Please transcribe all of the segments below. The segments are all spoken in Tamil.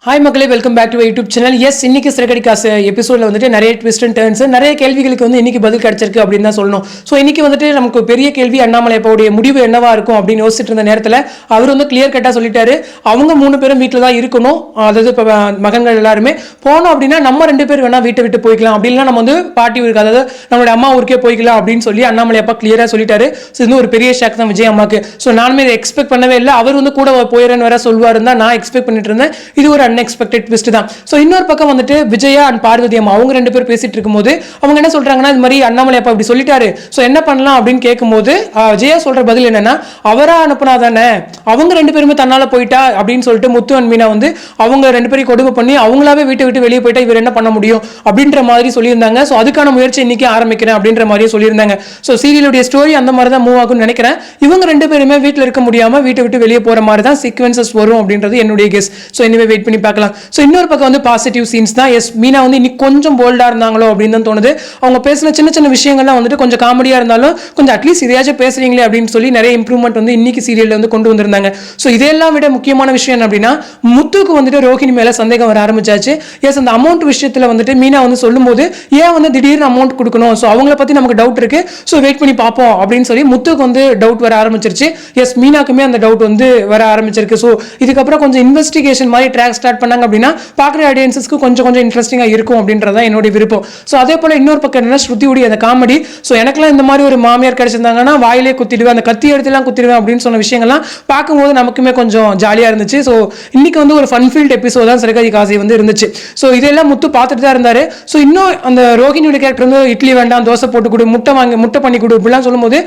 ஹாய் மக்களே, welcome back to YouTube channel. Yes, இன்னைக்கு சிறகடி காசு எபிசோடில் வந்துட்டு நிறைய ட்விஸ்ட் அண்ட் டர்ன்ஸ், நிறைய கேள்விகளுக்கு வந்து இன்னைக்கு பதில் கிடைச்சிருக்கு அப்படின்னு தான் சொல்லணும். ஸோ இன்னைக்கு வந்துட்டு நமக்கு பெரிய கேள்வி, அண்ணாமலை அப்பாவுடைய முடிவு என்னவா இருக்கும் அப்படின்னு யோசிச்சுட்டு இருந்த நேரத்தில் அவர் வந்து கிளியர் கட்டாக சொல்லிட்டாரு. அவங்க 3 பேரும் வீட்டில் தான் இருக்கணும். அதாவது இப்போ மகன்கள் எல்லாருமே போனோம் அப்படின்னா நம்ம 2 பேர் வேணா வீட்டை விட்டு போய்க்கலாம், அப்படின்னா நம்ம வந்து பாட்டி ஊருக்கு, அதாவது நம்மளுடைய அம்மா ஊருக்கே போய்க்கலாம் அப்படின்னு சொல்லி அண்ணாமலை அப்பா கிளியராக சொல்லிட்டாரு. ஸோ இது ஒரு பெரிய ஷாக் தான் விஜய் அம்மாக்கு. ஸோ நானுமே இதை எக்ஸ்பெக்ட் பண்ணவே இல்லை. அவர் வந்து கூட போயிடறேன்னு வேற சொல்வாரு தான் நான் எக்ஸ்பெக்ட் பண்ணிட்டு இருந்தேன். இது ஒரு அன்எக்ஸ்பெக்டட் ட்விஸ்ட் தான். சோ இன்னொரு பக்கம் வந்துட்டு விஜயா அண்ட் பார்வதி அம்மா அவங்க 2 பேர் பேசிட்டு இருக்கும்போது அவங்க என்ன சொல்றாங்கன்னா, இந்த மாதிரி அண்ணாமலை அப்பா இப்படி சொல்லிட்டாரு, சோ என்ன பண்ணலாம் அப்படின்னு கேட்கும்போது விஜயா சொல்ற பதில் என்னன்னா, அவரா அனுப்புனா தானே, அவங்க 2 பேருமே தன்னால போயிட்டா அப்படின்னு சொல்லிட்டு முத்து அண்ட் மீனா வந்து அவங்க 2 பேரையும் கொடுமை பண்ணி அவங்களாவே வீட்டை விட்டு வெளியே போயிட்டா இவர் என்ன பண்ண முடியும் அப்படின்ற மாதிரி சொல்லியிருந்தாங்க. சோ அதுக்கான முயற்சி இன்னைக்கு ஆரம்பிக்கிறேன் அப்படின்ற மாதிரியே சொல்லியிருந்தாங்க. சோ சீரியலுடைய ஸ்டோரி அந்த மாதிரி தான் மூவ் ஆகும்னு நினைக்கிறேன். இவங்க 2 பேருமே வீட்டில் இருக்க முடியாம வீட்டை விட்டு வெளியே போற மாதிரி தான் சீக்வன்சஸ் வரும் அப்படின்றது என்னுடைய கெஸ். சோ இனிமே வெயிட் பண்ணி பார்க்கலாம். சோ இன்னொரு பக்கம் வந்து பாசிட்டிவ் சீன்ஸ் தான். எஸ், மீனா வந்து இன்னைக்கு கொஞ்சம் போல்டா இருந்தாங்களோ அப்படின்னு தான் தோணுது. அவங்க பேசின சின்ன சின்ன விஷயங்கள்லாம் வந்துட்டு கொஞ்சம் காமெடியா இருந்தாலும் கொஞ்சம் அட்லீஸ்ட் இதையாச்சும் பேசுறீங்களே அப்படின்னு சொல்லி நிறைய இம்ப்ரூவ்மெண்ட் வந்து இன்னைக்கு சீரியல்ல வந்து கொண்டு வந்திருந்தாங்க. ஸோ இதெல்லாம் விட முக்கியமான விஷயம் என்ன அப்படின்னா, முத்துக்கு வந்துட்டு ரோஹிணி மேல சந்தேகம் வர ஆரம்பிச்சாச்சு. எஸ், அந்த அமௌண்ட் விஷயத்துல வந்துட்டு மீனா வந்து சொல்லும்போது ஏன் வந்து திடீர்னு அமௌண்ட் கொடுக்கணும், ஸோ அவங்கள பத்தி நமக்கு டவுட் இருக்கு, ஸோ வெயிட் பண்ணி பார்ப்போம் அப்படின்னு சொல்லி முத்துக்கு வந்து டவுட் வர ஆரம்பிச்சிருச்சு. எஸ், மீனாக்குமே அந்த டவுட் வந்து வர ஆரம்பிச்சிருக்கு. ஸோ இதுக்கப்புறம் கொஞ்சம் இன்வெஸ்டிகேஷன் மாதிரி ட்ராக் ஸ்டார்ட் பண்ணாங்க அப்படின்னா பார்க்குற ஆடியன்ஸஸ்க்கு கொஞ்சம் இன்ட்ரெஸ்டிங்காக இருக்கும் அப்படின்றதான் என்னுடைய விருப்பம். ஸோ அதே போல இன்னொரு பக்கம் என்ன, ஸ்ருதியுடைய அந்த காமெடி. ஸோ எனக்குலாம் இந்த மாதிரி ஒரு மாமியார் கிடைச்சிருந்தாங்கன்னா வாயிலே குத்திடுவேன், அந்த கத்தி எடுத்துலாம் குத்திடுவேன் அப்படின்னு சொன்ன விஷயங்கள்லாம் பார்க்கும்போது நமக்குமே கொஞ்சம் ஜாலியாக இருந்துச்சு. ஸோ இன்னைக்கு வந்து ஒரு ஃபன்ஃபீல்ட் எபிசோட் தான் சிறகடி காசை வந்து இருந்துச்சு. ஸோ இதெல்லாம் முத்து பார்த்துட்டு தான் இருந்தாரு. ஸோ இன்னும் அந்த ரோஹிணியோட கேரக்டர் வந்து இட்லி வேண்டாம், தோசை போட்டு கொடு, முட்டை பண்ணி கொடு இப்படிலாம் சொல்லும்போது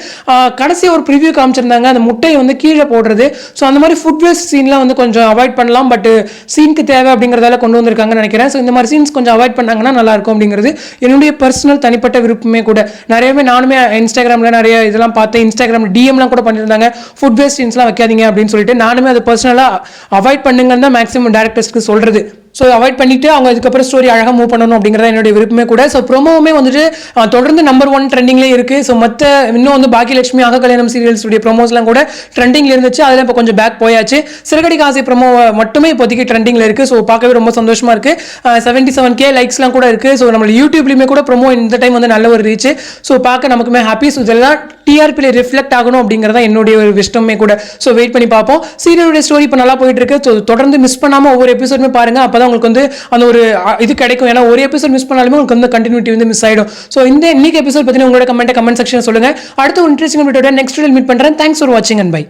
கடைசி ஒரு ப்ரிவியூ காமிச்சிருந்தாங்க, அந்த முட்டையை வந்து கீழே போடுறது. ஸோ அந்த மாதிரி ஃபுட் வேஸ்ட் சீன்லாம் வந்து கொஞ்சம் அவாய்ட் பண்ணலாம், பட் சீனுக்கு தேவை அப்படிங்கிறதால கொண்டு வந்திருக்காங்கன்னு நினைக்கிறேன். ஸோ இந்த மாதிரி சீன்ஸ் கொஞ்சம் அவாய்ட் பண்ணாங்கன்னா நல்லா இருக்கும் அப்படிங்கிறது என்னுடைய பர்சனல் தனிப்பட்ட விருப்பமே கூட. நிறையவே நானுமே இன்ஸ்டாகிராம்ல நிறைய இதெல்லாம் பார்த்து இன்ஸ்டாகிராம் டிஎம்லாம் கூட பண்ணியிருந்தாங்க, ஃபுட் வேஸ்ட் சீன்ஸ்லாம் வைக்காதீங்க அப்படின்னு சொல்லிட்டு. நானுமே அதை பர்சனலாக அவாய்ட் பண்ணுங்கன்னு தான் மேக்ஸிமம் டேரக்டர்ஸ்க்கு சொல்றது. ஸோ அவாய்ட் பண்ணிட்டு அவங்க அதுக்கப்புறம் ஸ்டோரி அழகாக மூவ் பண்ணணும் அப்படிங்கிறத என்னுடைய விருப்பமே கூட. ஸோ ப்ரோமோவுமே வந்துட்டு தொடர்ந்து நம்பர் 1 ட்ரெண்டிங்லேயே இருக்கு. ஸோ மற்ற இன்னும் வந்து பாக்கியலட்சுமி ஆக கல்யாணம் சீரியல்ஸுடைய ப்ரோமோஸ்லாம் கூட ட்ரெண்டிங்ல இருந்துச்சு, அதில் இப்போ கொஞ்சம் பேக் போயாச்சு. சிறகடி காசை ப்ரோமோ மட்டுமே இப்போதைக்கு ட்ரெண்டிங்ல இருக்கு. ஸோ பார்க்கவே ரொம்ப சந்தோஷமா இருக்கு. 77K லைக்ஸ்லாம் கூட இருக்கு. ஸோ நம்ம யூடியூப்லையுமே கூட ப்ரோமோ இந்த டைம் வந்து நல்ல ஒரு ரீச். ஸோ பார்க்க நமக்குமே ஹாப்பி. ஸோ இதெல்லாம் டிஆர்பியில் ரிஃப்ளெக்ட் ஆகணும் அப்படிங்கிறதா என்னுடைய ஒரு விஷயமே கூட. ஸோ வெயிட் பண்ணி பார்ப்போம். சீரியலுடைய ஸ்டோரி இப்போ நல்லா போயிட்டு இருக்கு. ஸோ தொடர்ந்து மிஸ் பண்ணாமல் ஒவ்வொரு எபிசோடுமே பாருங்க, அப்போ உங்களுக்கு வந்து அந்த ஒரு இது கிடைக்கும். ஏன்னா ஒரு எபிசோட் மிஸ் பண்ணாலுமே உங்களுக்கு வந்து கண்டினியூட்டி வந்து மிஸ் ஆயிடும். ஸோ இந்த இன்னைக்கு எபிசோட் பற்றி உங்களோட கமெண்ட் செக்ஷன் சொல்லுங்க. அடுத்த ஒரு இன்ட்ரெஸ்டிங் வீடியோட நெக்ஸ்ட் வீடியோ மீட் பண்றேன். தேங்க்ஸ் ஃபார் வாட்சிங் அண்ட் பை.